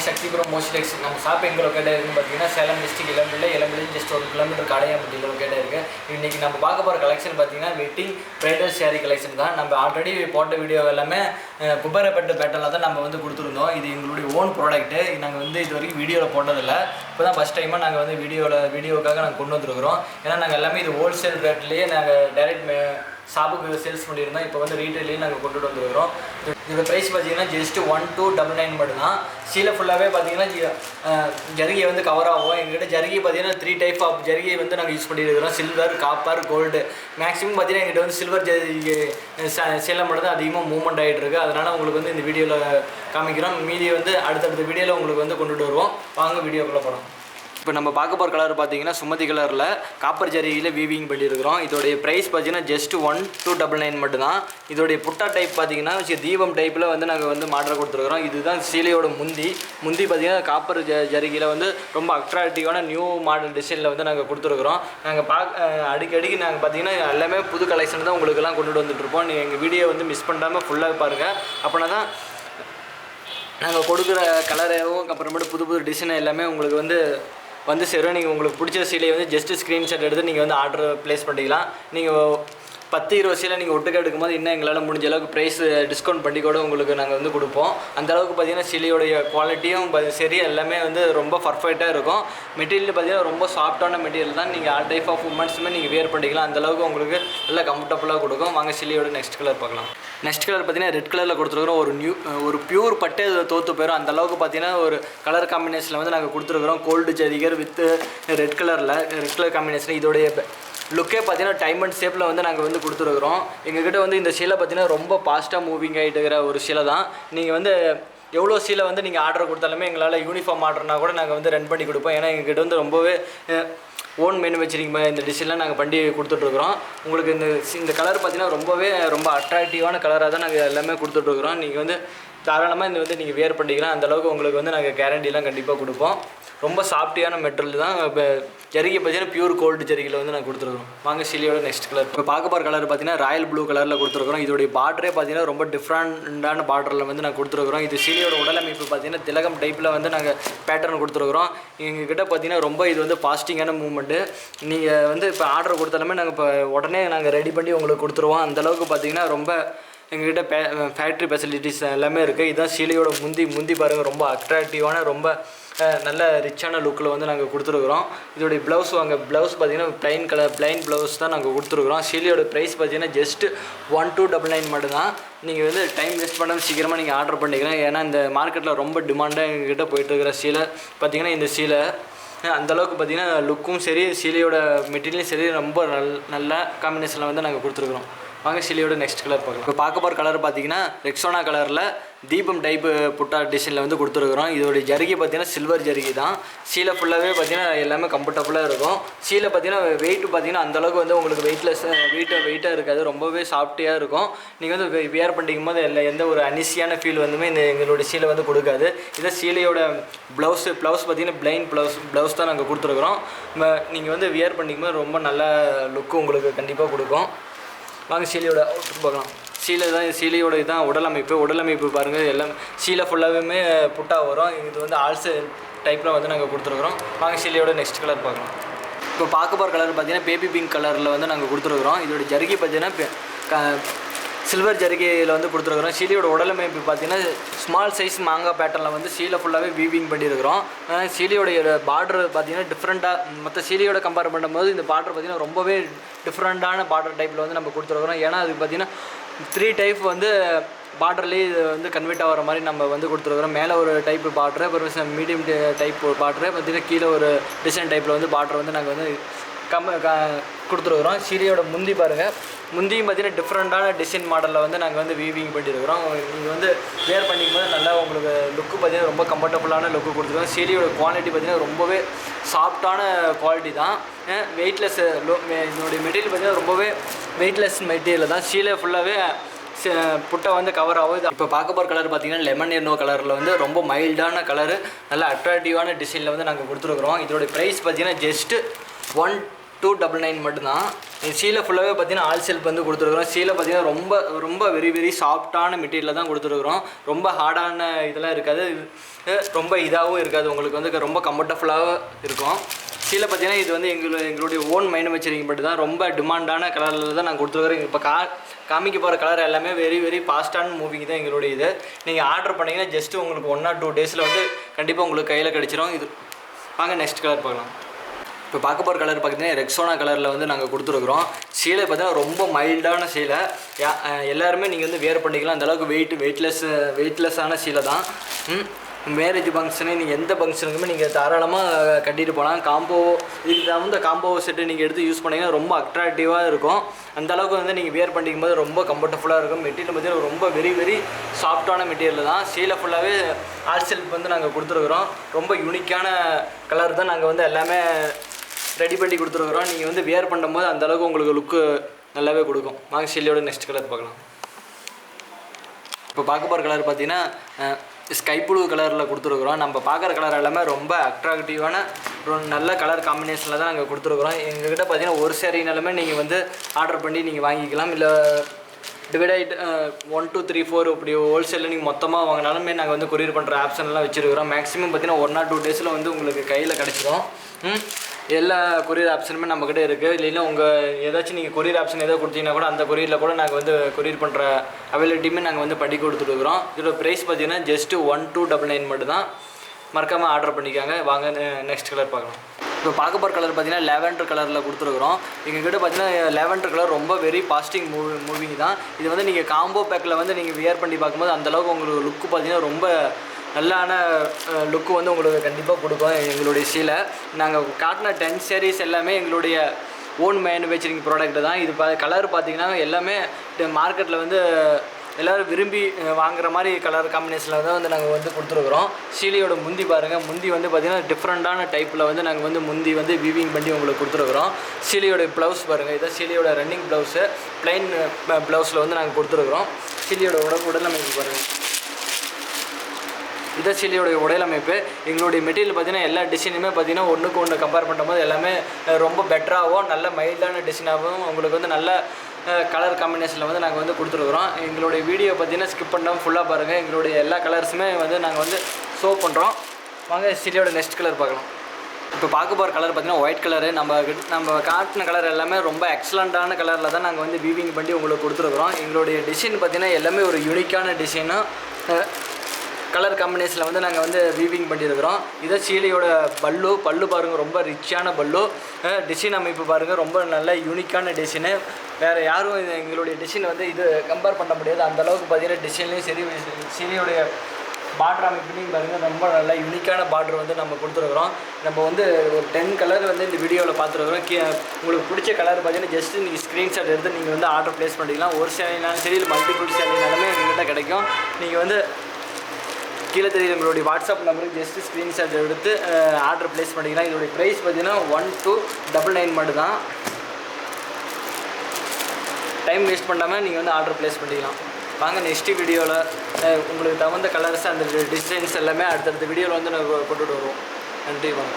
சக்திபுரம் மோஸ்ட்லெக்ஸ் நம்ம ஷாப் எங்கே லொக்கேட்டாக இருக்குன்னு பார்த்தீங்கன்னா சேலம் டிஸ்ட்ரிக்ட் இளம்பிள்ளை ஜஸ்ட் 1 கிலோமீட்டர் கடையாம்பட்டியில் லொக்கேட்டாக இருக்குது. இன்றைக்கி நம்ம பார்க்க போகிற கலெக்ஷன் பார்த்தீங்கன்னா வெட்டிங் பிரைடல் சேரீ கலெக்ஷன் தான். நம்ம ஆல்ரெடி போட்ட வீடியோ எல்லாமே குபேரப்பட்டு பேட்டர்னில் தான் நம்ம வந்து கொடுத்துருந்தோம். இது எங்களுடைய ஓன் ப்ராடக்ட்டு. நாங்கள் வந்து இது வரைக்கும் வீடியோவில் போட்டதில்லை. இப்போ தான் ஃபஸ்ட் டைமாக நாங்கள் வந்து வீடியோவுக்காக நாங்கள் கொண்டு வந்துருக்குறோம். ஏன்னா நாங்கள் எல்லாமே இது ஹோல்சேல் ரேட்லேயே நாங்கள் டைரெக்ட் ஷாப்புக்கு சேல்ஸ் பண்ணியிருந்தோம். இப்போ வந்து ரீட்டைலையும் நாங்கள் கொண்டுட்டு வந்துருக்கிறோம். இதோட ப்ரைஸ் பார்த்தீங்கன்னா ஜஸ்ட் 1299 மட்டும்தான். சீலை ஃபுல்லாகவே பார்த்தீங்கன்னா ஜரிகை வந்து கவர் ஆகும். எங்கள்கிட்ட ஜரிகை பார்த்தீங்கன்னா 3 டைப் ஆஃப் ஜரிகை வந்து நாங்கள் யூஸ் பண்ணியிருக்கிறோம். Silver, copper, gold. மேக்ஸிமம் பார்த்தீங்கன்னா எங்கள்கிட்ட வந்து சில்வர் ஜரிகை சீலை மட்டும் தான் அதிகமாக மூவ்மெண்ட் ஆகிட்டு இருக்குது. அதனால் உங்களுக்கு வந்து இந்த வீடியோவில் காமிக்கிறோம். மீதி வந்து அடுத்தடுத்த வீடியோவில் உங்களுக்கு வந்து கொண்டுட்டு வருவோம். வாங்க வீடியோக்குள்ளே போகலாம். இப்போ நம்ம பார்க்க போகிற கலர் பார்த்தீங்கன்னா சுமதி கலரில் காப்பர் ஜரிகையில் வீவிங் பண்ணியிருக்கிறோம். இதோடைய ப்ரைஸ் பார்த்தீங்கன்னா ஜஸ்ட் 1299 மட்டும்தான். இதோடைய புட்டா டைப் பார்த்தீங்கன்னா தீபம் டைப்பில் வந்து நாங்கள் வந்து மாடல் கொடுத்துருக்குறோம். இதுதான் சீலையோட முந்தி பார்த்தீங்கன்னா காப்பர் ஜரிகையில் வந்து ரொம்ப அட்ராக்டிவான நியூ மாடல் டிசைனில் வந்து நாங்கள் கொடுத்துருக்குறோம். நாங்கள் அடிக்கடிக்கு நாங்கள் பார்த்தீங்கன்னா எல்லாமே புது கலெக்ஷன் தான் உங்களுக்கெல்லாம் கொண்டுட்டு வந்துட்டுருப்போம். நீங்கள் எங்கள் வீடியோ வந்து மிஸ் பண்ணாமல் ஃபுல்லாக பாருங்கள். அப்படின்னா தான் நாங்கள் கொடுக்குற கலரையும் அப்புறமேட்டு புது டிசைன் எல்லாமே உங்களுக்கு வந்து சேரும். நீங்கள் உங்களுக்கு பிடிச்ச சீலையை வந்து ஜஸ்ட்டு ஸ்க்ரீன்ஷாட் எடுத்து நீங்கள் வந்து ஆர்டர் ப்ளேஸ் பண்ணிக்கலாம். நீங்கள் 10-20 சீலை நீங்கள் ஒட்டுக்க எடுக்கும்போது இன்னும் எங்களால் முடிஞ்ச அளவுக்கு ப்ரைஸ் டிஸ்கவுண்ட் பண்ணி கூட உங்களுக்கு நாங்கள் வந்து கொடுப்போம். அந்தளவுக்கு பார்த்திங்கன்னா சீலையோடைய குவாலிட்டியும் சரி எல்லாமே வந்து ரொம்ப பர்ஃபெக்டாக இருக்கும். மெட்டீரியல் பார்த்திங்கன்னா ரொம்ப சாஃப்டான மெட்டீரியல் தான். நீங்கள் ஆல் டைப் ஆஃப் உமன்ஸுமே நீங்கள் வேர் பண்ணிக்கலாம். அந்தளவுக்கு உங்களுக்கு நல்லா கம்ஃபர்டபுளாக கொடுக்கும். வாங்க சீலையோட நெக்ஸ்ட் கலர் பார்க்கலாம். நெக்ஸ்ட் கலர் பார்த்திங்கன்னா ரெட் கலரில் கொடுத்துருக்குறோம். ஒரு பியூர் பட்டே தோற்று போயிடும். அந்தளவுக்கு பார்த்திங்கன்னா ஒரு கலர் காம்பினேஷனில் வந்து நாங்கள் கொடுத்துருக்குறோம். கோல்டு ஜரிகர் வித் ரெட் கலர் காம்பினேஷன். இதோடைய லுக்கே பார்த்தீங்கன்னா டைமண்ட் ஷேப்பில் வந்து நாங்கள் வந்து கொடுத்துருக்குறோம். எங்ககிட்ட வந்து இந்த சீலை பார்த்தீங்கன்னா ரொம்ப ஃபாஸ்ட்டாக மூவிங் ஆகிட்டு இருக்கிற ஒரு சீலை தான். நீங்கள் வந்து எவ்வளோ சீலை வந்து நீங்கள் ஆர்டர் கொடுத்தாலுமே எங்களால் யூனிஃபார்ம் ஆர்டர்னா கூட நாங்கள் வந்து ரன் பண்ணி கொடுப்போம். ஏன்னா எங்ககிட்ட வந்து ரொம்பவே ஓன் மேனுஃபேக்சரிங் இந்த டிசைன்லாம் நாங்கள் பண்ணி கொடுத்துட்ருக்குறோம். உங்களுக்கு இந்த கலர் பார்த்தீங்கன்னா ரொம்ப அட்ராக்டிவான கலராக தான் நாங்கள் எல்லாமே கொடுத்துட்ருக்குறோம். நீங்கள் வந்து தாராளமாக இந்த வந்து நீங்கள் வேர் பண்ணிக்கலாம். அந்தளவுக்கு உங்களுக்கு வந்து நாங்கள் கேரண்டிலாம் கண்டிப்பாக கொடுப்போம். ரொம்ப சாஃப்டியான மெட்டீரியல் தான். இப்போ ஜரிகை பார்த்தீங்கன்னா பியூர் கோல்டு ஜரிகையில் வந்து நாங்கள் கொடுத்துருக்குறோம். வாங்க சீலையோட நெக்ஸ்ட் கலர். இப்போ பார்க்க போகிற கலர் பார்த்தீங்கன்னா ராயல் ப்ளூ கலரில் கொடுத்துருக்குறோம். இதோடைய பார்டரே பார்த்தீங்கன்னா ரொம்ப டிஃப்ரெண்டான பார்டரில் வந்து நாங்கள் கொடுத்துருக்குறோம். இது சீலையோட உடலமைப்பு பார்த்தீங்கன்னா திலகம் டைப்பில் வந்து நாங்கள் பேட்டர்ன் கொடுத்துருக்குறோம். எங்ககிட்ட பார்த்தீங்கன்னா இது வந்து ஃபாஸ்டிங்கான மூவ்மெண்ட்டு. நீங்கள் வந்து இப்போ ஆர்டர் கொடுத்தாலுமே நாங்கள் இப்போ உடனே நாங்கள் ரெடி பண்ணி உங்களுக்கு கொடுத்துருவோம். அந்தளவுக்கு பார்த்தீங்கன்னா ரொம்ப எங்ககிட்ட ஃபேக்ட்ரி ஃபெசிலிட்டிஸ் எல்லாமே இருக்குது. இதுதான் சீலையோட முந்தி பாருங்கள். ரொம்ப அட்ராக்டிவான ரொம்ப நல்ல ரிச்சான லுக்கில் வந்து நாங்கள் கொடுத்துருக்குறோம். இதோடைய ப்ளவுஸ் ப்ளவுஸ் பார்த்தீங்கன்னா ப்ளைன் ப்ளவுஸ் தான் நாங்கள் கொடுத்துருக்குறோம். சீலையோட ப்ரைஸ் பார்த்தீங்கன்னா ஜஸ்ட் 1299 மட்டும்தான். நீங்கள் வந்து டைம் வேஸ்ட் பண்ணாமல் சீக்கிரமாக நீங்கள் ஆர்டர் பண்ணிக்கலாம். ஏன்னா இந்த மார்க்கெட்டில் ரொம்ப டிமாண்டாக எங்ககிட்ட போயிட்டுருக்கிற சீலை பார்த்தீங்கன்னா இந்த சீலை அந்தளவுக்கு பார்த்தீங்கன்னா லுக்கும் சரி சீலையோட மெட்டீரியலும் சரி ரொம்ப நல்ல காம்பினேஷனில் வந்து நாங்கள் கொடுத்துருக்குறோம். வாங்க சீலையோட நெக்ஸ்ட் கலர் பார்க்கலாம். இப்போ பார்க்க போகிற கலர் பார்த்தீங்கன்னா ரெக்ஸோனா கலரில் தீபம் டைப்பு புட்டா டிசைனில் வந்து கொடுத்துருக்குறோம். இதோடைய ஜரிகை பார்த்தீங்கன்னா சில்வர் ஜரிகை தான். சீலை ஃபுல்லாகவே பார்த்தீங்கன்னா எல்லாமே கம்ஃபர்டபுளாக இருக்கும். சீலை பார்த்தீங்கன்னா வெயிட் பார்த்தீங்கன்னா அந்தளவுக்கு வந்து உங்களுக்கு வெயிட்டாக இருக்காது. ரொம்பவே சாஃப்டியாக இருக்கும். நீங்கள் வந்து வேர் பண்ணிக்கும் போது எந்த ஒரு அனிசியான ஃபீல் வந்துமே எங்களுடைய சீலை வந்து கொடுக்காது. இதை சீலையோட ப்ளவுஸ் பார்த்தீங்கன்னா ப்ளைன் ப்ளவுஸ் தான் நாங்கள் கொடுத்துருக்குறோம். நீங்கள் வந்து வேர் பண்ணிக்கும் போது ரொம்ப நல்ல லுக்கு உங்களுக்கு கண்டிப்பாக கொடுக்கும். வாங்க சீலையோட அவுட்புட் பார்க்கலாம். சீலையோட இதுதான் உடலமைப்பு பாருங்கள். எல்லாம் சீலை ஃபுல்லாகவே புட்டா வரும். இது வந்து ஆல்சு டைப்பில் வந்து நாங்கள் கொடுத்துருக்குறோம். வாங்க சீலையோட நெக்ஸ்ட் கலர் பார்க்கலாம். இப்போ பார்க்க போகிற கலர் பார்த்தீங்கன்னா பேபி பிங்க் கலரில் வந்து நாங்கள் கொடுத்துருக்குறோம். இதோட ஜரிகை பார்த்தீங்கன்னா சில்வர் ஜரிகையில் வந்து கொடுத்துருக்குறோம். சீலையோட உடலமைப்பு பார்த்தீங்கன்னா ஸ்மால் சைஸ் மாங்காய் பேட்டர்னில் வந்து சீலை ஃபுல்லாகவே வீவிங் பண்ணியிருக்கிறோம். சீலையோடைய பார்டர் பார்த்தீங்கன்னா டிஃப்ரெண்ட்டாக மற்ற சீலையோட கம்பேர் பண்ணும்போது இந்த பார்டர் பார்த்தீங்கன்னா ரொம்பவே டிஃப்ரெண்ட்டான பார்டர் டைப்பில் வந்து நம்ம கொடுத்துருக்குறோம். ஏன்னா அதுக்கு பார்த்தீங்கன்னா 3 டைப் வந்து பார்டர்லேயே இது வந்து கன்வெர்ட் ஆகிற மாதிரி நம்ம வந்து கொடுத்துருக்குறோம். மேலே ஒரு டைப் பார்டரு, அப்புறம் மீடியம் டைப் பார்டரு, பார்த்தீங்கன்னா கீழே ஒரு டிசைன் டைப்பில் வந்து பார்டர் வந்து நாங்கள் வந்து கொடுத்துருக்குறோம். சீலையோட முந்தி பாருங்கள். முந்தியும் பார்த்தீங்கன்னா டிஃப்ரெண்ட்டான டிசைன் மாடலில் வந்து நாங்கள் வந்து வீவிங் பண்ணியிருக்கிறோம். நீங்கள் வந்து வேர் பண்ணிக்கும் போது நல்லா உங்களுக்கு லுக்கு பார்த்தீங்கன்னா ரொம்ப கம்ஃபர்டபுளான லுக்கு கொடுத்துருக்கோம். சீலையோட குவாலிட்டி பார்த்தீங்கன்னா ரொம்பவே சாஃப்டான குவாலிட்டி தான். வெயிட்லெஸ் இதனுடைய மெட்டீரியல் பார்த்தீங்கன்னா ரொம்பவே வெயிட்லெஸ் மெட்டீரியல் தான். சீலை ஃபுல்லாகவே புட்டை வந்து கவர் ஆகுது. இப்போ பார்க்க போகிற கலர் பார்த்தீங்கன்னா லெமன் எல்லோ கலரில் வந்து ரொம்ப மைல்டான கலரு, நல்ல அட்ராக்டிவான டிசைனில் வந்து நாங்கள் கொடுத்துருக்குறோம். இதோடைய ப்ரைஸ் பார்த்தீங்கன்னா ஜஸ்ட்டு 299 மட்டும்தான். சீலை ஃபுல்லாகவே பார்த்தீங்கன்னா ஆல் செல்ஃப் வந்து கொடுத்துருக்குறோம். சீலை பார்த்தீங்கன்னா ரொம்ப ரொம்ப வெரி வெரி சாஃப்டான மெட்டீரியல் தான் கொடுத்துருக்குறோம். ரொம்ப ஹார்டான இதெல்லாம் இருக்காது, ரொம்ப இதாகவும் இருக்காது, உங்களுக்கு வந்து ரொம்ப கம்ஃபர்டபுளாக இருக்கும். சீலை பார்த்தீங்கன்னா இது வந்து எங்களுடைய ஓன் மேனுஃபேக்சரிங் மட்டும் தான். ரொம்ப டிமாண்டான கலரில் தான் நாங்கள் கொடுத்துருக்குறோம். இப்போ காமிக்க போகிற கலர் எல்லாமே வெரி வெரி ஃபாஸ்டான மூவிங் தான் எங்களுடைய இது. நீங்கள் ஆர்டர் பண்ணிங்கன்னா ஜஸ்ட்டு உங்களுக்கு 1 or 2 டேஸில் வந்து கண்டிப்பாக உங்களுக்கு கையில் கிடச்சிரும். இது வாங்க நெக்ஸ்ட் கலர் பார்க்கலாம். இப்போ பார்க்க போகிற கலர் பார்த்தீங்கன்னா ரெக்ஸோனா கலரில் வந்து நாங்கள் கொடுத்துருக்குறோம். சீலை பார்த்தீங்கன்னா ரொம்ப மைல்டான சீலை, எல்லாருமே நீங்கள் வந்து வேர் பண்ணிக்கலாம். அந்தளவுக்கு வெயிட்லெஸ்ஸான சீலை தான். மேரேஜ் ஃபங்க்ஷனு நீங்கள் எந்த ஃபங்க்ஷனுக்குமே நீங்கள் தாராளமாக கட்டிட்டு போகலாம். இதுக்கு தகுந்த காம்போ செட்டு நீங்கள் எடுத்து யூஸ் பண்ணிங்கன்னா ரொம்ப அட்ராக்டிவாக இருக்கும். அந்தளவுக்கு வந்து நீங்கள் வேர் பண்ணிக்கும் போது ரொம்ப கம்ஃபர்டபுளாக இருக்கும். மெட்டீரியல் பார்த்தீங்கன்னா ரொம்ப வெரி வெரி சாஃப்டான மெட்டீரியல் தான். சீலை ஃபுல்லாகவே ஆல் செல்ஃப் வந்து நாங்கள் கொடுத்துருக்குறோம். ரொம்ப யூனிக்கான கலர் தான் நாங்கள் வந்து எல்லாமே ரெடி பண்ணி கொடுத்துருக்குறோம். நீங்கள் வந்து வேர் பண்ணும்போது அந்தளவுக்கு உங்களுக்கு லுக்கு நல்லாவே கொடுக்கும். வாங்க சீலையோட நெக்ஸ்ட் கலர் பார்க்கலாம். இப்போ பார்க்க போகிற கலர் பார்த்தீங்கன்னா ஸ்கை ப்ளூ கலரில் கொடுத்துருக்குறோம். நம்ம பார்க்குற கலர் எல்லாமே ரொம்ப அட்ராக்டிவான நல்ல கலர் காம்பினேஷனில் தான் நாங்கள் கொடுத்துருக்குறோம். எங்கள்கிட்ட பார்த்தீங்கன்னா ஒரு சேரீனாலுமே நீங்கள் வந்து ஆர்டர் பண்ணி நீங்கள் வாங்கிக்கலாம். இல்லை டிவைட் 1 2 3 4 இப்படி ஹோல்சேலில் நீங்கள் மொத்தமாக வாங்கினாலுமே நாங்கள் வந்து கொரியர் பண்ணுற ஆப்ஷன்லாம் வச்சுருக்கிறோம். மேக்ஸிமம் பார்த்தீங்கன்னா 1 or 2 டேஸில் வந்து உங்களுக்கு கையில் கிடச்சிடும். எல்லா கொரியர் ஆப்ஷனுமே நம்மக்கிட்ட இருக்குது. இல்லைன்னா உங்கள் ஏதாச்சும் நீங்கள் கொரியர் ஆப்ஷன் ஏதோ கொடுத்தீங்கன்னா கூட அந்த கொரியரில் கூட நாங்கள் வந்து கொரியர் பண்ணுற அவைலபிலிட்டியுமே நாங்கள் வந்து பண்ணி கொடுத்துருக்குறோம். இதோட ப்ரைஸ் பார்த்தீங்கன்னா ஜஸ்ட்டு 1299 மட்டும் தான். மறக்காமல் ஆர்டர் பண்ணிக்காங்க. வாங்க நெக்ஸ்ட் கலர் பார்க்கலாம். இப்போ பார்க்க போகிற கலர் பார்த்தீங்கன்னா லேவெண்டர் கலரில் கொடுத்துருக்குறோம். எங்கள்கிட்ட பார்த்தீங்கன்னா லேவெண்டர் கலர் ரொம்ப வெரி பாசிட்டிவ் மூவிங் தான். இது வந்து நீங்கள் காம்போ பேக்கில் வந்து நீங்கள் வியர் பண்ணி பார்க்கும்போது அந்தளவுக்கு உங்களுக்கு லுக்கு பார்த்தீங்கன்னா ரொம்ப நல்லான லுக்கு வந்து உங்களுக்கு கண்டிப்பாக கொடுக்கும். எங்களுடைய சீலை நாங்கள் காட்டின 10 sarees எல்லாமே எங்களுடைய ஓன் மேனுஃபேக்சரிங் ப்ராடக்ட் தான். இது கலர் பார்த்திங்கன்னா எல்லாமே மார்க்கெட்டில் வந்து எல்லோரும் விரும்பி வாங்குகிற மாதிரி கலர் காம்பினேஷனில் தான் வந்து நாங்கள் வந்து கொடுத்துருக்குறோம். சீலையோட முந்தி பாருங்கள். முந்தி வந்து பார்த்திங்கன்னா டிஃப்ரெண்ட்டான டைப்பில் வந்து நாங்கள் வந்து முந்தி வந்து வீவிங் பண்ணி உங்களுக்கு கொடுத்துருக்குறோம். சீலையோட ப்ளவுஸ் பாருங்கள். இதான் சீலையோட ரன்னிங் ப்ளவுஸு. ப்ளைன் ப்ளவுஸில் வந்து நாங்கள் கொடுத்துருக்குறோம். சீலையோட உடலமைப்பு பாருங்கள். இதான் சீலையோடைய உடையலமைப்பு. எங்களுடைய மெட்டீரியல் பார்த்திங்கன்னா எல்லா டிசைனுமே பார்த்திங்கன்னா ஒன்றுக்கு ஒன்று கம்பேர் பண்ணும்போது எல்லாமே ரொம்ப பெட்டராகவும் நல்ல மைல்டான டிசைனாகவும் உங்களுக்கு வந்து நல்ல கலர் காம்பினேஷனில் வந்து நாங்கள் வந்து கொடுத்துருக்குறோம். எங்களுடைய வீடியோ பார்த்திங்கன்னா ஸ்கிப் பண்ணாமல் ஃபுல்லாக பாருங்கள். எங்களுடைய எல்லா கலர்ஸுமே வந்து நாங்கள் வந்து ஷோ பண்ணுறோம். வாங்க சீலையோட நெக்ஸ்ட் கலர் பார்க்கலாம். இப்போ பார்க்க போகிற கலர் பார்த்திங்கன்னா ஒயிட் கலரு. நம்ம காட்டின கலர் எல்லாமே ரொம்ப எக்ஸலண்ட்டான கலரில் தான் நாங்கள் வந்து வீவிங் பண்ணி உங்களுக்கு கொடுத்துருக்குறோம். எங்களுடைய டிசைன் பார்த்திங்கன்னா எல்லாமே ஒரு யூனிக்கான டிசைனாக கலர் காம்பினேஷனில் வந்து நாங்கள் வந்து வீவிங் பண்ணியிருக்கிறோம். இதை சீலையோட பல்லு பாருங்கள். ரொம்ப ரிச்சான பல்லு. டிசைன் அமைப்பு பாருங்கள். ரொம்ப நல்ல யூனிக்கான டிசைனு. வேறு யாரும் எங்களுடைய டிசைன் வந்து இது கம்பேர் பண்ண முடியாது. அந்தளவுக்கு பார்த்தீங்கன்னா டிசைன்லேயும் சரி, சீலையோடைய பார்டர் அமைப்புலையும் பாருங்கள். ரொம்ப நல்ல யூனிக்கான பார்டர் வந்து நம்ம கொடுத்துருக்குறோம். நம்ம வந்து ஒரு 10 கலர் வந்து இந்த வீடியோவில் பார்த்துருக்குறோம். உங்களுக்கு பிடிச்ச கலர் பார்த்தீங்கன்னா ஜஸ்ட்டு நீங்கள் ஸ்க்ரீன்ஷாட் எடுத்து நீங்கள் வந்து ஆர்டர் ப்ளேஸ் பண்ணிக்கலாம். ஒரு சேலைனாலும் சரி, இல்லை மல்டிபிள் சேலைனாலுமே எங்கள்கிட்ட கிடைக்கும். நீங்கள் வந்து கீழே தெரியுது எங்களுடைய வாட்ஸ்அப் நம்பருக்கு ஜஸ்ட்டு ஸ்க்ரீன்ஷாட் எடுத்து ஆர்டர் ப்ளேஸ் பண்ணிக்கலாம். இதோடைய ப்ரைஸ் பார்த்தீங்கன்னா 1299 மட்டும் தான். டைம் வேஸ்ட் பண்ணாமல் நீங்கள் வந்து ஆர்டர் ப்ளேஸ் பண்ணிக்கலாம். வாங்க நெக்ஸ்ட் வீடியோவில் உங்களுக்கு தகுந்த கலர்ஸ் அந்த டிசைன்ஸ் எல்லாமே அடுத்தடுத்த வீடியோவில் வந்து நாங்கள் கொண்டுட்டு வருவோம். நன்றி. வாங்க.